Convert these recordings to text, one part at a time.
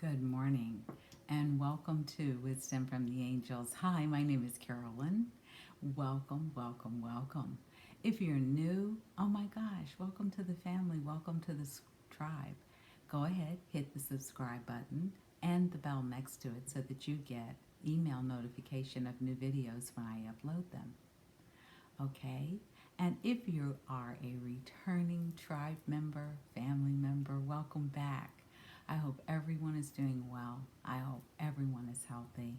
Good morning and welcome to Wisdom from the Angels. Hi, my name is Carolyn. Welcome, welcome, welcome. If you're new, oh my gosh, welcome to the family, welcome to the tribe. Go ahead, hit the subscribe button and the bell next to it so that you get email notification of new videos when I upload them. Okay? And if you are a returning tribe member, family member, welcome back. I hope everyone is doing well. I hope everyone is healthy.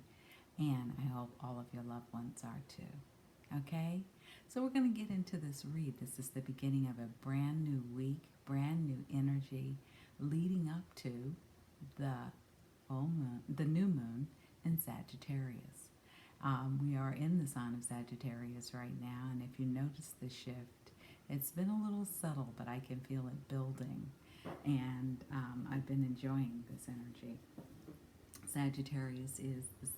And I hope all of your loved ones are too. Okay? So we're going to get into this read. This is the beginning of a brand new week, brand new energy leading up to the full moon, the new moon in Sagittarius. We are in the sign of Sagittarius right now, and if you notice the shift, it's been a little subtle, but I can feel it building, and I've been enjoying this energy. Sagittarius is a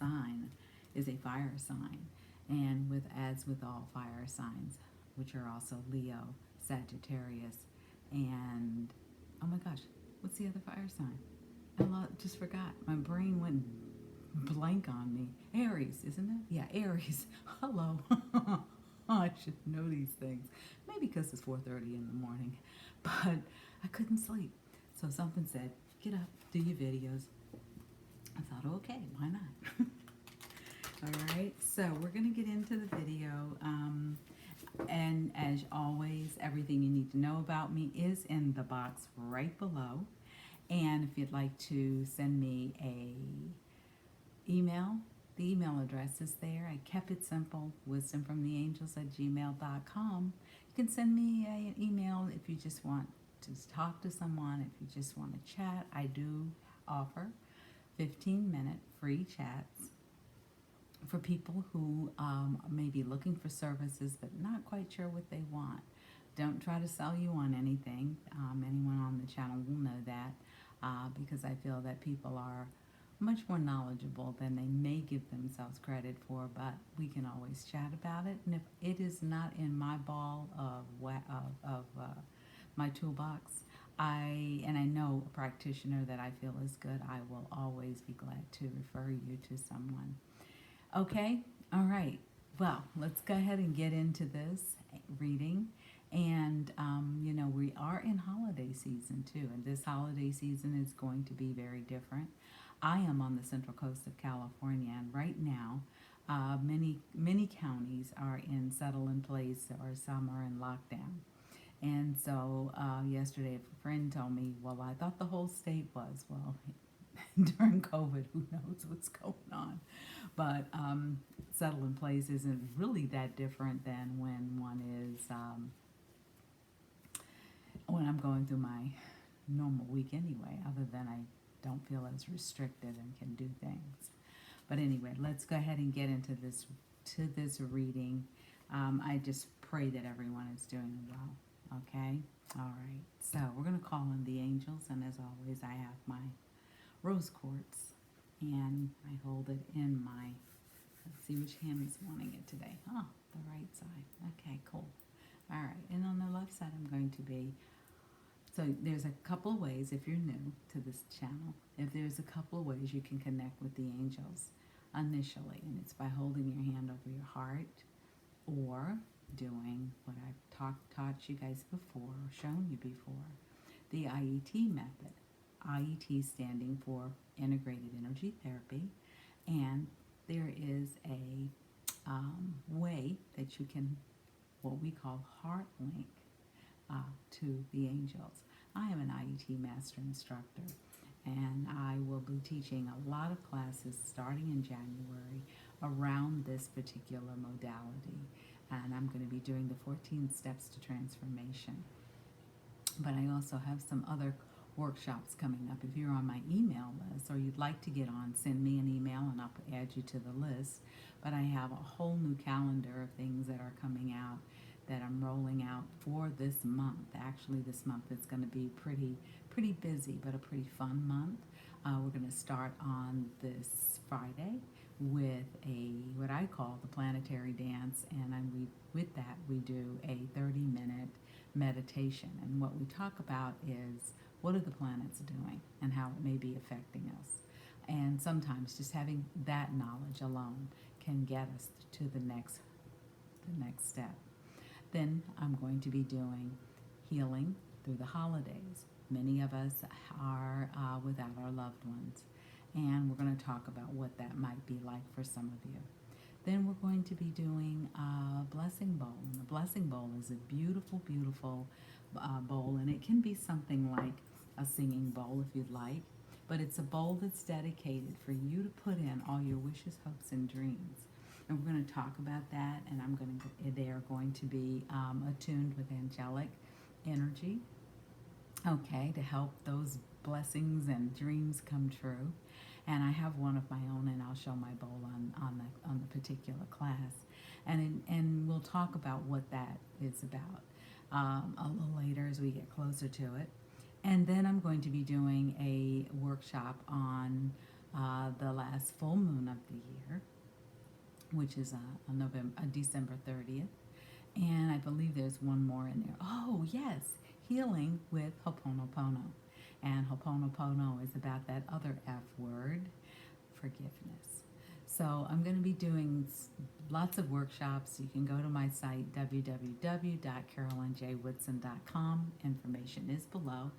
fire sign, and as with all fire signs, which are also Leo, Sagittarius, and oh my gosh, what's the other fire sign? Just forgot. My brain went blank on me. Aries, isn't it? Yeah, Aries. Hello. I should know these things. Maybe because it's 4:30 in the morning, but I couldn't sleep. So something said, "Get up, do your videos." I thought, okay, why not? All right. So we're gonna get into the video. And as always, everything you need to know about me is in the box right below. And if you'd like to send me a email, the email address is there. I kept it simple, wisdomfromtheangels@gmail.com. You can send me an email if you just want to talk to someone, if you just want to chat. I do offer 15-minute free chats for people who may be looking for services but not quite sure what they want. Don't try to sell you on anything. Anyone on the channel will know that because I feel that people are much more knowledgeable than they may give themselves credit for, but we can always chat about it. And if it is not in my ball of my toolbox, I know a practitioner that I feel is good, I will always be glad to refer you to someone. Okay? All right. Well, let's go ahead and get into this reading. And, we are in holiday season too. And this holiday season is going to be very different. I am on the central coast of California, and right now, many counties are in settle in place, or some are in lockdown. And so yesterday, a friend told me, well, I thought the whole state was. Well, during COVID, who knows what's going on. But settle in place isn't really that different than when one is, when I'm going through my normal week anyway, other than I don't feel as restricted and can do things. But anyway, let's go ahead and get into this reading. I just pray that everyone is doing well. Okay? All right. So we're going to call on the angels, and as always, I have my rose quartz, and I hold it in my, let's see which hand is wanting it today. Oh, the right side. Okay, cool. All right, and on the left side, I'm going to be, so there's a couple of ways if you're new to this channel. If there's a couple of ways you can connect with the angels initially, and it's by holding your hand over your heart, or doing what I've taught you guys before, or shown you before, the IET method. IET standing for Integrated Energy Therapy, and there is a way that you can, what we call heart link to the angels. I am an IET Master Instructor, and I will be teaching a lot of classes starting in January around this particular modality, and I'm going to be doing the 14 steps to transformation. But I also have some other workshops coming up. If you're on my email list or you'd like to get on, send me an email and I'll add you to the list. But I have a whole new calendar of things that are coming out that I'm rolling out for this month. Actually, this month it's going to be pretty busy, but a pretty fun month. We're going to start on this Friday with what I call the planetary dance, and with that we do a 30-minute meditation. And what we talk about is what are the planets doing and how it may be affecting us. And sometimes just having that knowledge alone can get us to the next step. Then I'm going to be doing healing through the holidays. Many of us are without our loved ones, and we're going to talk about what that might be like for some of you. Then we're going to be doing a blessing bowl. And the blessing bowl is a beautiful, beautiful bowl, and it can be something like a singing bowl if you'd like, but it's a bowl that's dedicated for you to put in all your wishes, hopes, and dreams. And we're going to talk about that, and they are going to be attuned with angelic energy, okay, to help those blessings and dreams come true. And I have one of my own, and I'll show my bowl on the particular class, and we'll talk about what that is about a little later as we get closer to it. And then I'm going to be doing a workshop on the last full moon of the year, which is December 30th. And I believe there's one more in there. Oh, yes, healing with Ho'oponopono. And Ho'oponopono is about that other F word, forgiveness. So I'm going to be doing lots of workshops. You can go to my site, www.carolinjwoodson.com. Information is below.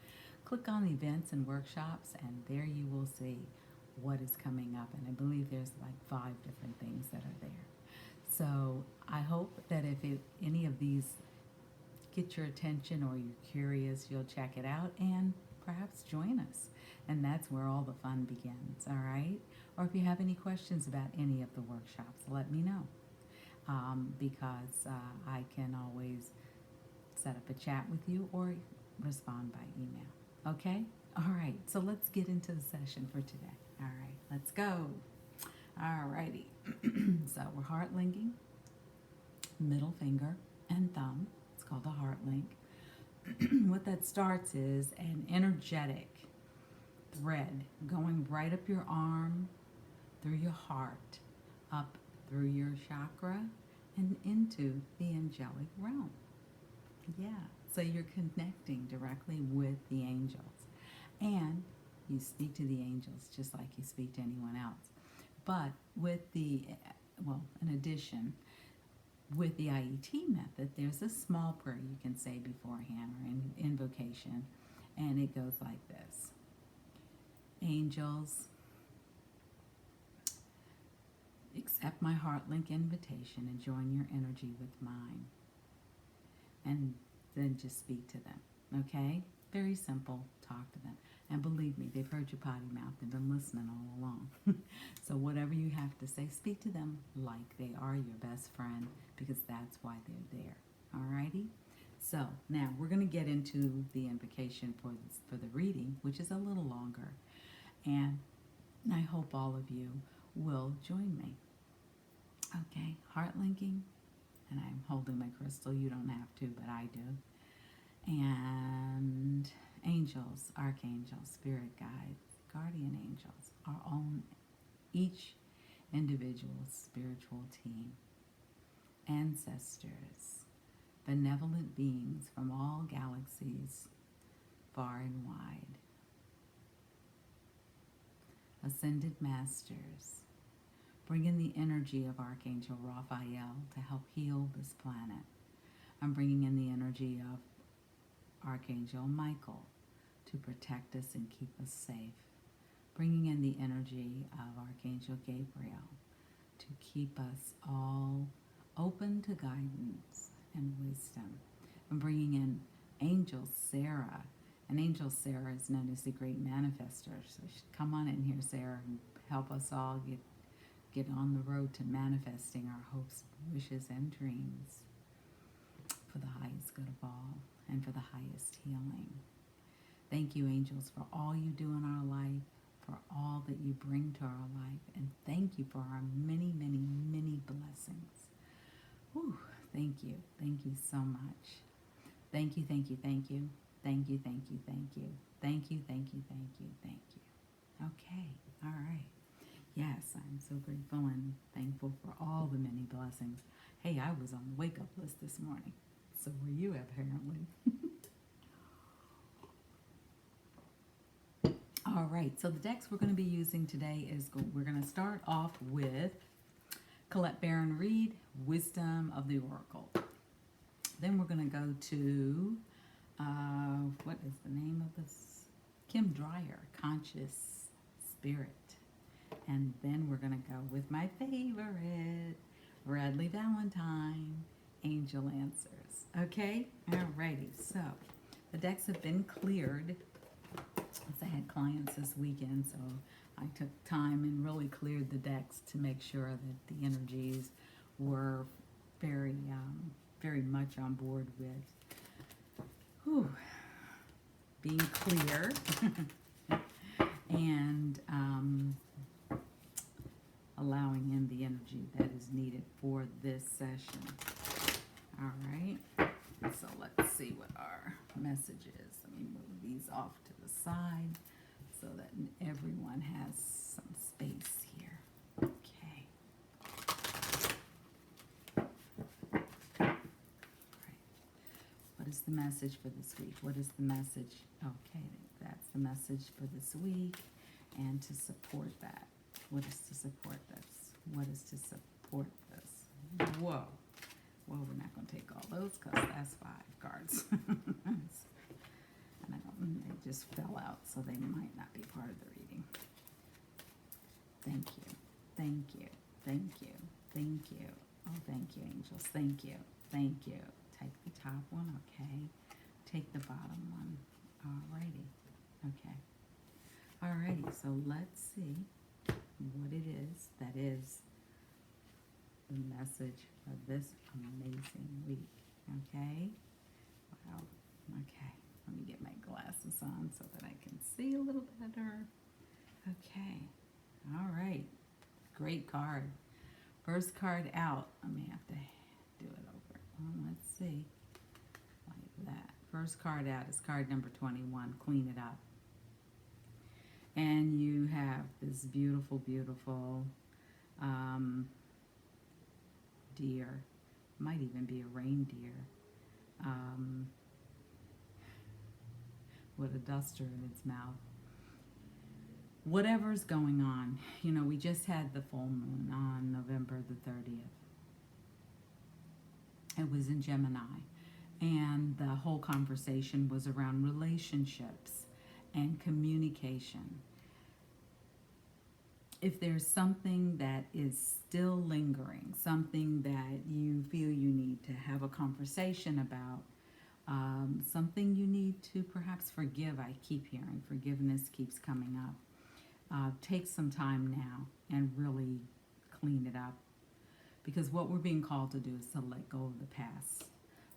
Click on events and workshops, and there you will see what is coming up. And I believe there's like 5 different things that are there. So I hope that if any of these get your attention or you're curious, you'll check it out and perhaps join us. And that's where all the fun begins, all right? Or if you have any questions about any of the workshops, let me know, because I can always set up a chat with you or respond by email, okay? All right, so let's get into the session for today. All right, let's go. All righty. So we're heart linking, middle finger and thumb. It's called a heart link. What that starts is an energetic thread going right up your arm, through your heart, up through your chakra, and into the angelic realm. Yeah, so you're connecting directly with the angels. And you speak to the angels just like you speak to anyone else. But with in addition, with the IET method, there's a small prayer you can say beforehand or invocation, and it goes like this. Angels, accept my heart link invitation and join your energy with mine. And then just speak to them, okay? Very simple, talk to them. And believe me, they've heard your potty mouth. They've been listening all along. So whatever you have to say, speak to them like they are your best friend, because that's why they're there. All righty? So now we're going to get into the invocation for the reading, which is a little longer. And I hope all of you will join me. Okay, heart linking. And I'm holding my crystal. You don't have to, but I do. And angels, archangels, spirit guides, guardian angels, our own, each individual spiritual team, ancestors, benevolent beings from all galaxies, far and wide, ascended masters, bring in the energy of Archangel Raphael to help heal this planet. I'm bringing in the energy of Archangel Michael to protect us and keep us safe. Bringing in the energy of Archangel Gabriel to keep us all open to guidance and wisdom. I'm bringing in Angel Sarah. And Angel Sarah is known as the great manifester. So come on in here, Sarah, and help us all get on the road to manifesting our hopes, wishes, and dreams for the highest good of all and for the highest healing. Thank you, angels, for all you do in our life, for all that you bring to our life, and thank you for our many, many, many blessings. Whew, thank you. Thank you so much. Thank you, thank you, thank you. Thank you, thank you, thank you. Thank you, thank you, thank you, thank you. Okay, all right. Yes, I'm so grateful and thankful for all the many blessings. Hey, I was on the wake-up list this morning. So were you, apparently. All right, so the decks we're going to be using today we're going to start off with Colette Baron Reed, Wisdom of the Oracle. Then we're going to go to, what is the name of this? Kim Dreyer, Conscious Spirit. And then we're going to go with my favorite, Bradley Valentine, Angel Answers. Okay? Alrighty, so the decks have been cleared. I had clients this weekend, so I took time and really cleared the decks to make sure that the energies were very, very much on board with being clear and allowing in the energy that is needed for this session. All right, so let's see what our message is. Let me move these off to the side so that everyone has some space here. Okay. All right. What is the message for this week? What is the message? Okay, that's the message for this week. And to support that. What is to support this? What is to support this? Whoa. Well, we're not going to take all those because that's 5 cards. And they just fell out, so they might not be part of the reading. Thank you. Thank you. Thank you. Thank you. Oh, thank you, angels. Thank you. Thank you. Take the top one, okay. Take the bottom one. Alrighty. Okay. Alrighty, so let's see what it is that is the message of this amazing week. Okay? Wow. Okay. Let me get my glasses on so that I can see a little better. Okay. All right. Great card. First card out. I may have to do it over. Well, let's see. Like that. First card out is card number 21. Clean it up. And you have this beautiful, beautiful deer. Might even be a reindeer. With a duster in its mouth. Whatever's going on, you know, we just had the full moon on November the 30th. It was in Gemini, and the whole conversation was around relationships and communication. If there's something that is still lingering, something that you feel you need to have a conversation about, something you need to perhaps forgive. I keep hearing forgiveness keeps coming up. Take some time now and really clean it up, because what we're being called to do is to let go of the past.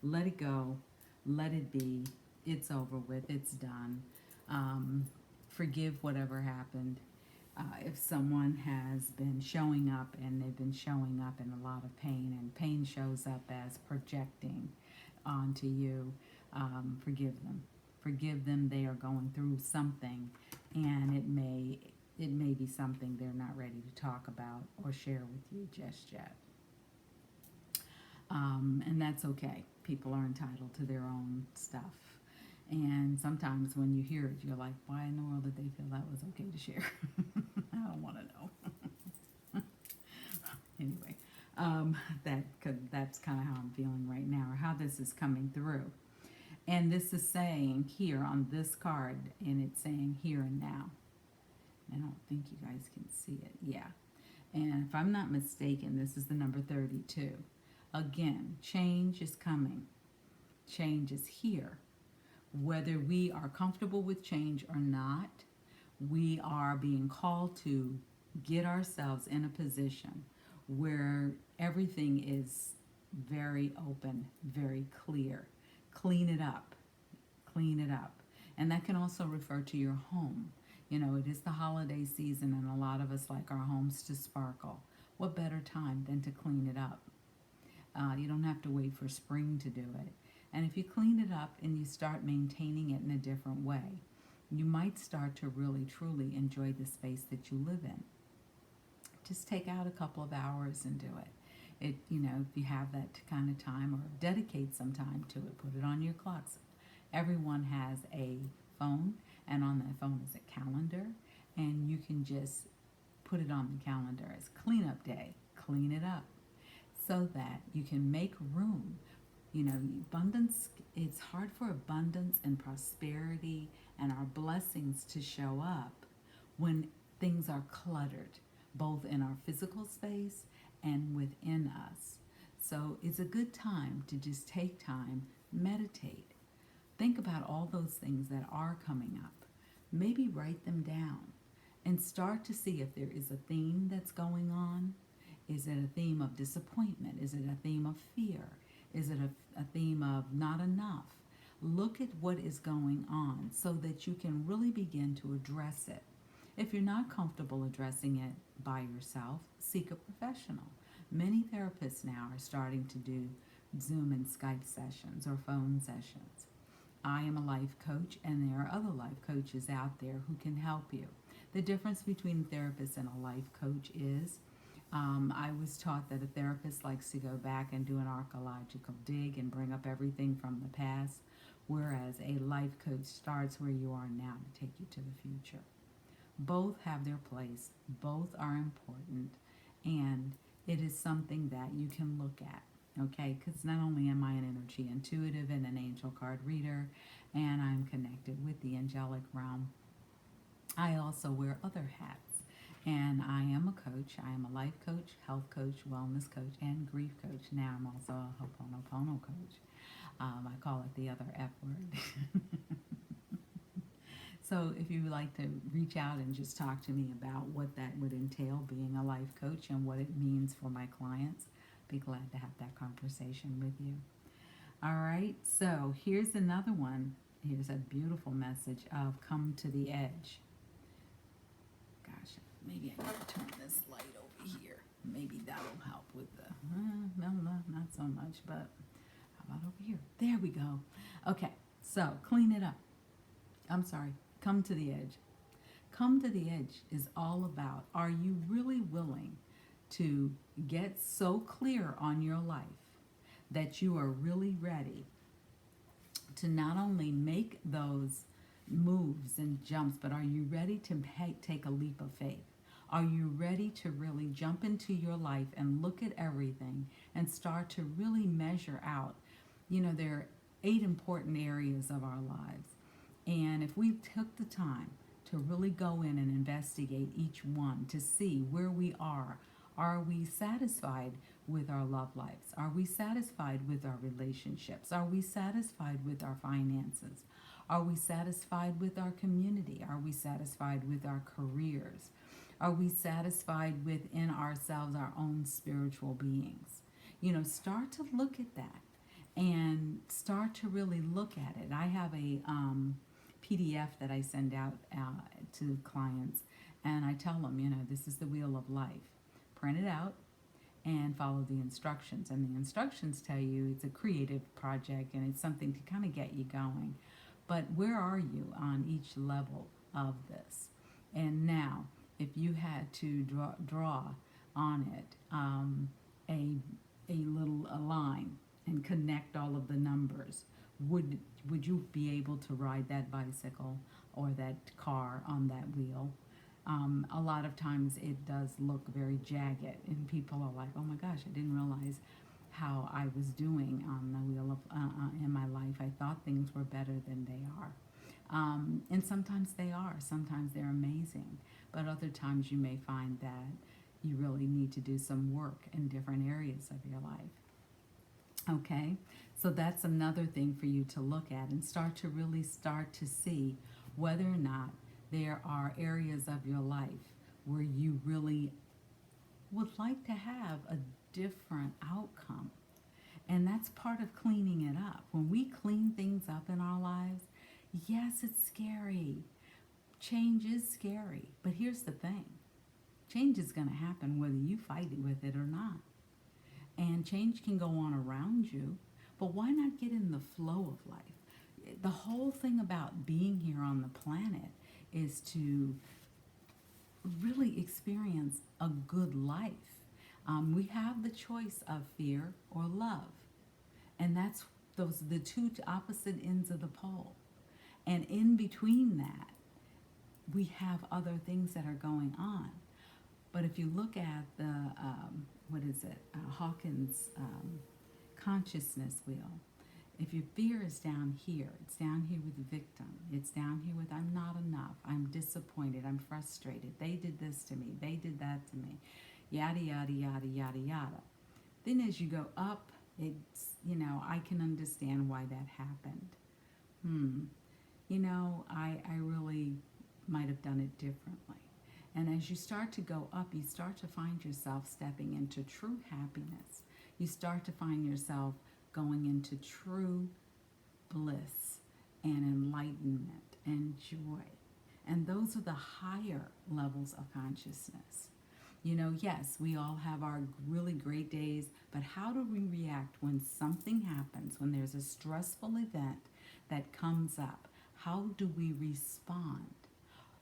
Let it go. Let it be. It's over with. It's done. Forgive whatever happened. If someone has been showing up and they've been showing up in a lot of pain, and pain shows up as projecting onto you, forgive them. Forgive them. They are going through something, and it may be something they're not ready to talk about or share with you just yet. And that's okay. People are entitled to their own stuff. And sometimes when you hear it, you're like, why in the world did they feel that was okay to share? I don't want to know. Anyway, that's kind of how I'm feeling right now, or how this is coming through. And this is saying here on this card, and it's saying here and now. I don't think you guys can see it. Yeah. And if I'm not mistaken, this is the number 32. Again, change is coming. Change is here. Whether we are comfortable with change or not, we are being called to get ourselves in a position where everything is very open, very clear. Clean it up. Clean it up. And that can also refer to your home. You know, it is the holiday season, and a lot of us like our homes to sparkle. What better time than to clean it up? You don't have to wait for spring to do it. And if you clean it up and you start maintaining it in a different way, you might start to really, truly enjoy the space that you live in. Just take out a couple of hours and do it. You know, if you have that kind of time, or dedicate some time to it, put it on your clocks. Everyone has a phone, And on that phone is a calendar, and you can just put it on the calendar as cleanup day. Clean it up so that you can make room. You know, abundance, it's hard for abundance and prosperity and our blessings to show up when things are cluttered, both in our physical space and within us. So it's a good time to just take time, meditate, think about all those things that are coming up. Maybe write them down and start to see if there is a theme that's going on. Is it a theme of disappointment? Is it a theme of fear? Is it a theme of not enough? Look at what is going on so that you can really begin to address it. If you're not comfortable addressing it by yourself, seek a professional. Many therapists now are starting to do Zoom and Skype sessions or phone sessions. I am a life coach, and there are other life coaches out there who can help you. The difference between a therapist and a life coach is I was taught that a therapist likes to go back and do an archaeological dig and bring up everything from the past, whereas a life coach starts where you are now to take you to the future. Both have their place, both are important, and it is something that you can look at, okay? Because not only am I an energy intuitive and an angel card reader, and I'm connected with the angelic realm, I also wear other hats. And I am a coach. I am a life coach, health coach, wellness coach, and grief coach. Now I'm also a Ho'oponopono coach. I call it the other F word. So if you would like to reach out and just talk to me about what that would entail, being a life coach, and what it means for my clients, be glad to have that conversation with you. All right, so here's another one. Here's a beautiful message of come to the edge. Gosh, maybe I need to turn this light over here. Maybe that'll help with the, no, not so much, but how about over here? There we go. Okay, so clean it up. I'm sorry, come to the edge. Come to the edge is all about, are you really willing to get so clear on your life that you are really ready to not only make those moves and jumps, but are you ready to take a leap of faith? Are you ready to really jump into your life and look at everything and start to really measure out? You know, there are 8 important areas of our lives. And if we took the time to really go in and investigate each one to see where we are we satisfied with our love lives? Are we satisfied with our relationships? Are we satisfied with our finances? Are we satisfied with our community? Are we satisfied with our careers? Are we satisfied within ourselves, our own spiritual beings? You know, start to look at that and start to really look at it. I have a PDF that I send out to clients, and I tell them, you know, this is the wheel of life. Print it out and follow the instructions. And the instructions tell you it's a creative project and it's something to kind of get you going. But where are you on each level of this? And now, if you had to draw on it a line and connect all of the numbers, would you be able to ride that bicycle or that car on that wheel? A lot of times it does look very jagged, and people are like, oh my gosh, I didn't realize how I was doing on the wheel of in my life. I thought things were better than they are. And sometimes they are. Sometimes they're amazing. But other times you may find that you really need to do some work in different areas of your life. Okay? So that's another thing for you to look at and start to see whether or not there are areas of your life where you really would like to have a different outcome. And that's part of cleaning it up. When we clean things up in our lives, yes, it's scary. Change is scary. But here's the thing. Change is going to happen whether you fight with it or not. And change can go on around you, but why not get in the flow of life? The whole thing about being here on the planet is to really experience a good life. We have the choice of fear or love. And that's the two opposite ends of the pole. And in between that, we have other things that are going on. But if you look at the, what is it, Hawkins consciousness wheel, if your fear is down here, it's down here with the victim. It's down here with I'm not enough. I'm disappointed. I'm frustrated. They did this to me. They did that to me. Yada, yada, yada, yada, yada. Then as you go up, it's, I can understand why that happened. I really might have done it differently. And as you start to go up, you start to find yourself stepping into true happiness. You start to find yourself going into true bliss and enlightenment and joy. And those are the higher levels of consciousness. Yes, we all have our really great days, but how do we react when something happens, when there's a stressful event that comes up? How do we respond?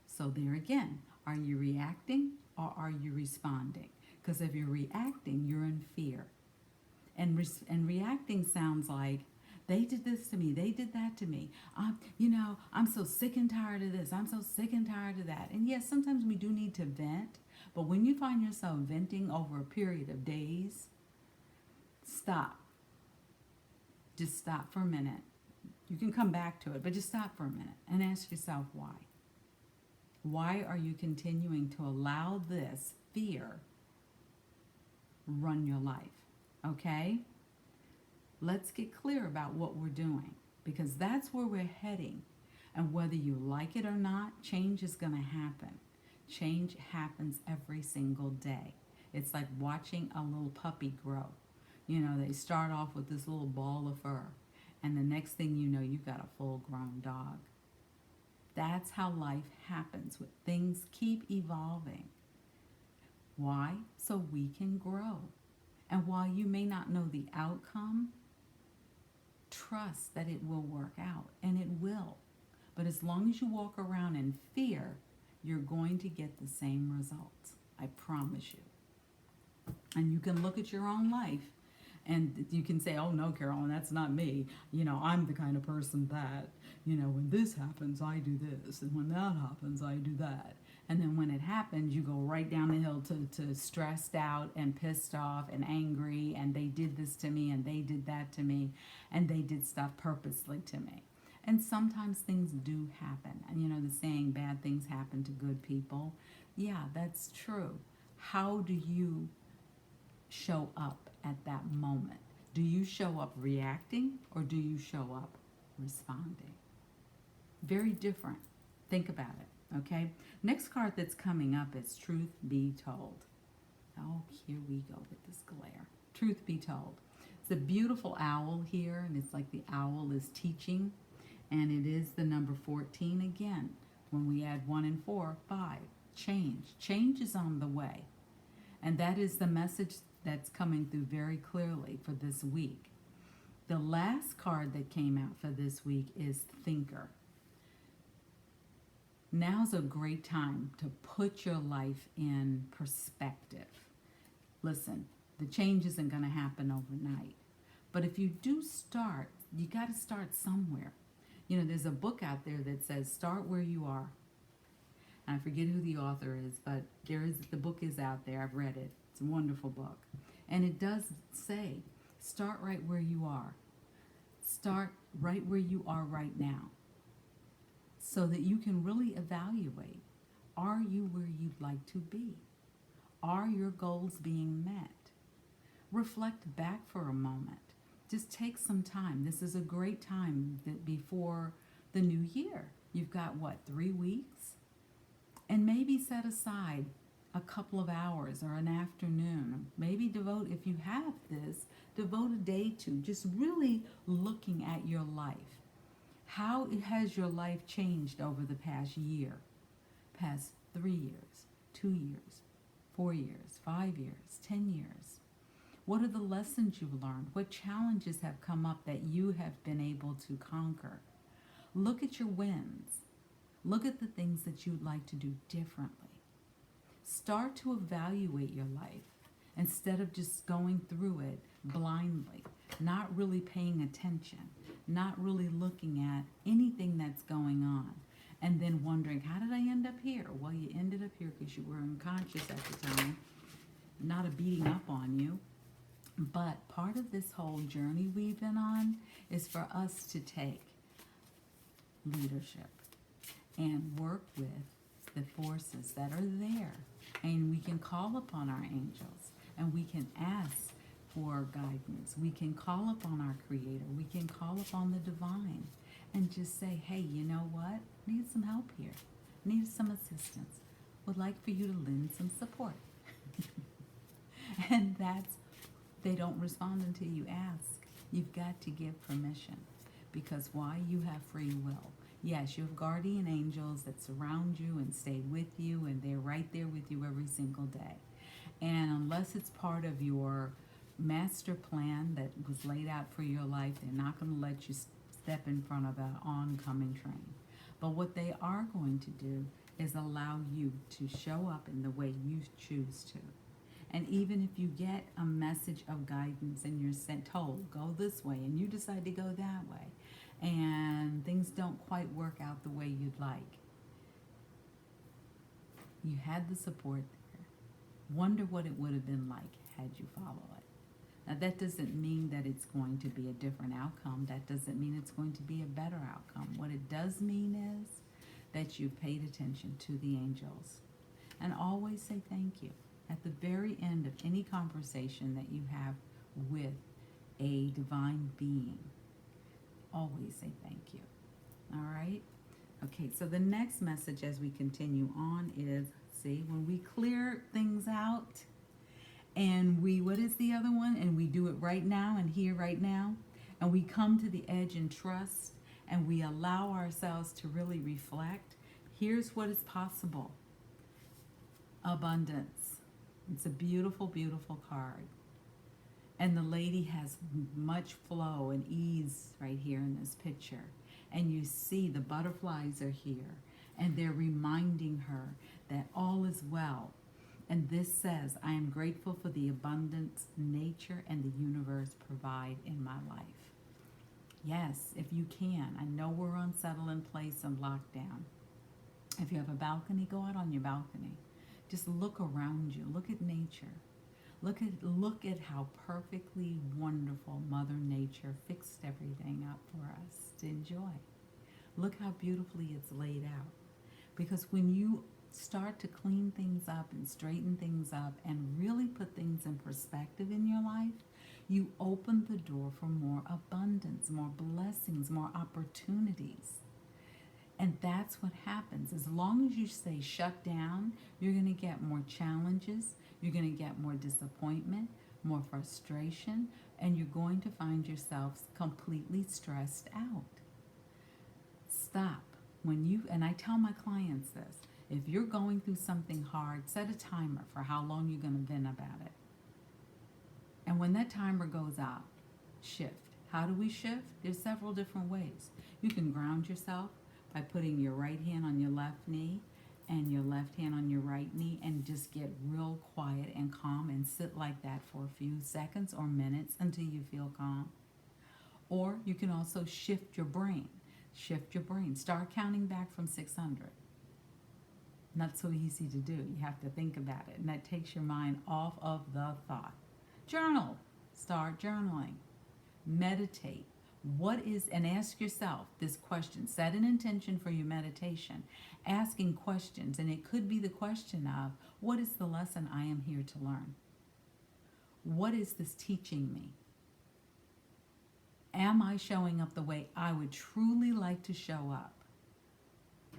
So there again, are you reacting or are you responding? Because if you're reacting, you're in fear. And reacting sounds like, they did this to me. They did that to me. I'm so sick and tired of this. I'm so sick and tired of that. And yes, sometimes we do need to vent. But when you find yourself venting over a period of days, stop. Just stop for a minute. You can come back to it, but just stop for a minute and ask yourself why. Why are you continuing to allow this fear run your life? Okay? Let's get clear about what we're doing, because that's where we're heading. And whether you like it or not, change is going to happen. Change happens every single day. It's like watching a little puppy grow. They start off with this little ball of fur, and the next thing you know, you've got a full-grown dog. That's how life happens. Things keep evolving. Why? So we can grow. And while you may not know the outcome, trust that it will work out, and it will. But as long as you walk around in fear, you're going to get the same results. I promise you. And you can look at your own life and you can say, oh no, Carolyn, that's not me. I'm the kind of person that, when this happens, I do this. And when that happens, I do that. And then when it happens, you go right down the hill to stressed out and pissed off and angry. And they did this to me and they did that to me. And they did stuff purposely to me. And sometimes things do happen. And the saying, bad things happen to good people. Yeah, that's true. How do you show up at that moment? Do you show up reacting or do you show up responding? Very different. Think about it, okay? Next card that's coming up is Truth Be Told. Oh, here we go with this glare. Truth Be Told. It's a beautiful owl here, and it's like the owl is teaching. And it is the number 14 again. When we add 1 and 4, 5. Change. Change is on the way. And that is the message that's coming through very clearly for this week. The last card that came out for this week is Thinker. Now's a great time to put your life in perspective. Listen, the change isn't going to happen overnight. But if you do start, you got to start somewhere. There's a book out there that says, start where you are. And I forget who the author is, but the book is out there. I've read it. It's a wonderful book. And it does say, start right where you are. Start right where you are right now. So that you can really evaluate, are you where you'd like to be? Are your goals being met? Reflect back for a moment. Just take some time. This is a great time before the new year. You've got, 3 weeks? And maybe set aside a couple of hours or an afternoon. Maybe devote, if you have this, devote a day to just really looking at your life. How has your life changed over the past year, past 3 years, 2 years, 4 years, 5 years, 10 years? What are the lessons you've learned? What challenges have come up that you have been able to conquer? Look at your wins. Look at the things that you'd like to do differently. Start to evaluate your life instead of just going through it blindly, not really paying attention, not really looking at anything that's going on. and then wondering, how did I end up here? Well, you ended up here because you were unconscious at the time, not a beating up on you. But part of this whole journey we've been on is for us to take leadership and work with the forces that are there. And we can call upon our angels, and we can ask for guidance. We can call upon our Creator. We can call upon the divine and just say, hey, you know what? Need some help here. Need some assistance. Would like for you to lend some support. And they don't respond until you ask. You've got to give permission. Because why? You have free will. Yes, you have guardian angels that surround you and stay with you, and they're right there with you every single day. And unless it's part of your master plan that was laid out for your life, they're not going to let you step in front of an oncoming train. But what they are going to do is allow you to show up in the way you choose to. And even if you get a message of guidance and you're told, go this way, and you decide to go that way, and things don't quite work out the way you'd like, you had the support there. Wonder what it would have been like had you followed it. Now, that doesn't mean that it's going to be a different outcome. That doesn't mean it's going to be a better outcome. What it does mean is that you've paid attention to the angels. And always say thank you. At the very end of any conversation that you have with a divine being, always say thank you. All right? Okay, so the next message as we continue on is, see, when we clear things out and what is the other one? And we do it right now and here right now, and we come to the edge and trust, and we allow ourselves to really reflect, here's what is possible. Abundance. It's a beautiful, beautiful card. And the lady has much flow and ease right here in this picture. And you see the butterflies are here, and they're reminding her that all is well. And this says, I am grateful for the abundance nature and the universe provide in my life. Yes, if you can. I know we're on settle in place and lockdown. If you have a balcony, go out on your balcony. Just look around you. Look at nature. Look at how perfectly wonderful Mother Nature fixed everything up for us to enjoy. Look how beautifully it's laid out. Because when you start to clean things up and straighten things up and really put things in perspective in your life, you open the door for more abundance, more blessings, more opportunities. And that's what happens. As long as you stay shut down, you're going to get more challenges, you're going to get more disappointment, more frustration, and you're going to find yourself completely stressed out. Stop. And I tell my clients this, if you're going through something hard, set a timer for how long you're going to vent about it. And when that timer goes out, shift. How do we shift? There's several different ways. You can ground yourself by putting your right hand on your left knee and your left hand on your right knee, and just get real quiet and calm and sit like that for a few seconds or minutes until you feel calm. Or you can also shift your brain. Shift your brain. Start counting back from 600. Not so easy to do. You have to think about it, and that takes your mind off of the thought. Journal. Start journaling. Meditate. And ask yourself this question. Set an intention for your meditation. Asking questions, and it could be the question of, what is the lesson I am here to learn? What is this teaching me? Am I showing up the way I would truly like to show up?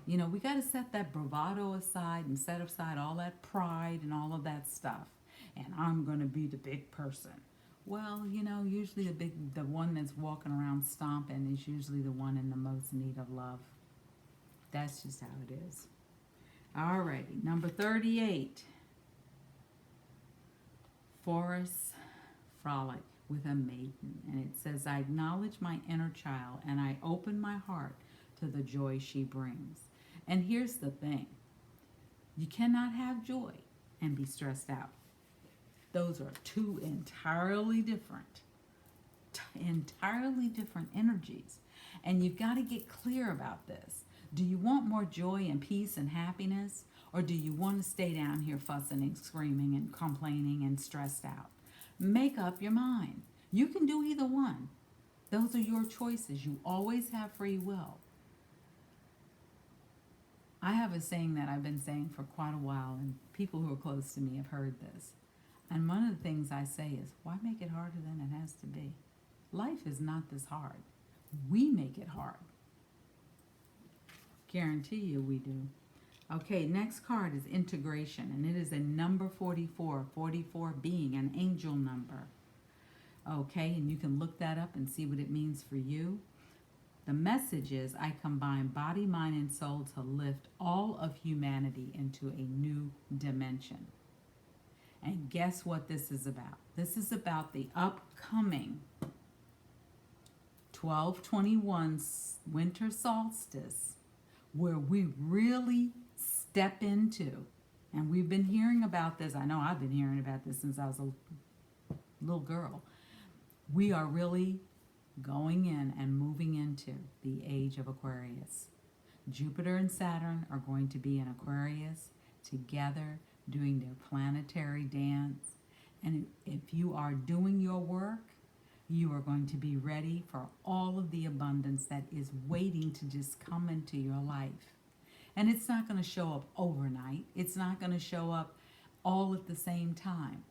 You know, we got to set that bravado aside and set aside all that pride and all of that stuff. And I'm going to be the big person. Well, you know, usually the one that's walking around stomping is usually the one in the most need of love. That's just how it is. Alrighty, number 38. Forest frolic with a maiden. And it says, I acknowledge my inner child and I open my heart to the joy she brings. And here's the thing. You cannot have joy and be stressed out. Those are two entirely different energies. And you've got to get clear about this. Do you want more joy and peace and happiness? Or do you want to stay down here fussing and screaming and complaining and stressed out? Make up your mind. You can do either one. Those are your choices. You always have free will. I have a saying that I've been saying for quite a while, and people who are close to me have heard this. And one of the things I say is, why make it harder than it has to be? Life is not this hard. We make it hard. Guarantee you we do. Okay, next card is integration, and it is a number 44, 44 being an angel number. Okay, and you can look that up and see what it means for you. The message is, I combine body, mind, and soul to lift all of humanity into a new dimension. And guess what this is about? This is about the upcoming 12/21 winter solstice, where we really step into, and we've been hearing about this. I know I've been hearing about this since I was a little girl. We are really going in and moving into the age of Aquarius. Jupiter and Saturn are going to be in Aquarius together doing their planetary dance. And if you are doing your work, you are going to be ready for all of the abundance that is waiting to just come into your life. And it's not going to show up overnight. It's not going to show up all at the same time.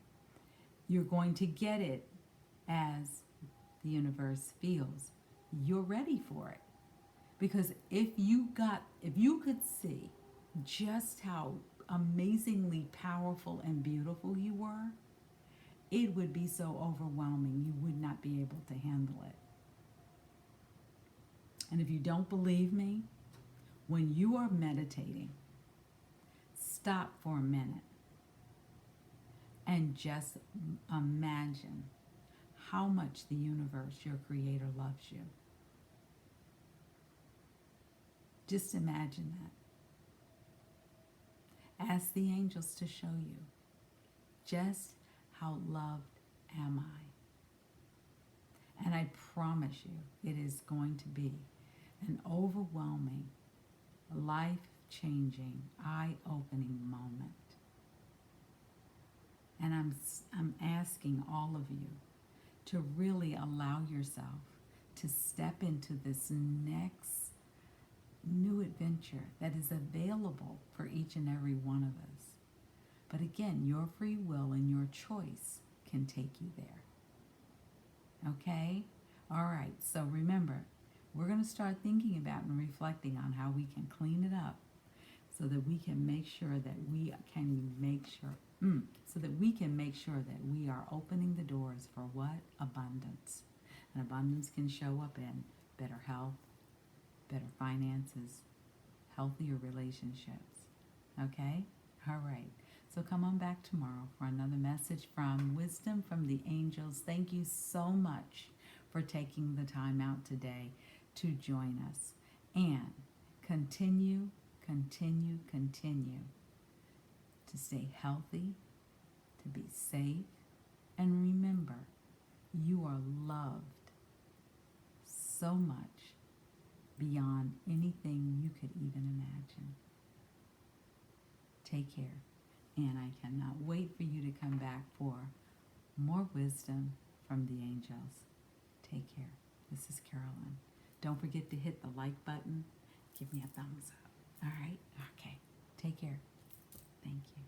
You're going to get it as the universe feels you're ready for it. Because if you could see just how amazingly powerful and beautiful you were, it would be so overwhelming you would not be able to handle it. And if you don't believe me, when you are meditating, stop for a minute and just imagine how much the universe, your creator, loves you. Just imagine that. Ask the angels to show you just how loved am I. And I promise you, it is going to be an overwhelming, life-changing, eye-opening moment. And I'm asking all of you to really allow yourself to step into this next new adventure that is available for each and every one of us. But again, your free will and your choice can take you there. Okay? All right, so remember, we're going to start thinking about and reflecting on how we can clean it up so that we can make sure that we are opening the doors for what? Abundance. And abundance can show up in better health, better finances, healthier relationships. Okay? All right. So come on back tomorrow for another message from Wisdom from the Angels. Thank you so much for taking the time out today to join us. And continue to stay healthy, to be safe, and remember, you are loved so much beyond anything you could even imagine. Take care, and I cannot wait for you to come back for more wisdom from the angels. Take care. This is Carolyn. Don't forget to hit the like button. Give me a thumbs up. All right? Okay. Take care. Thank you.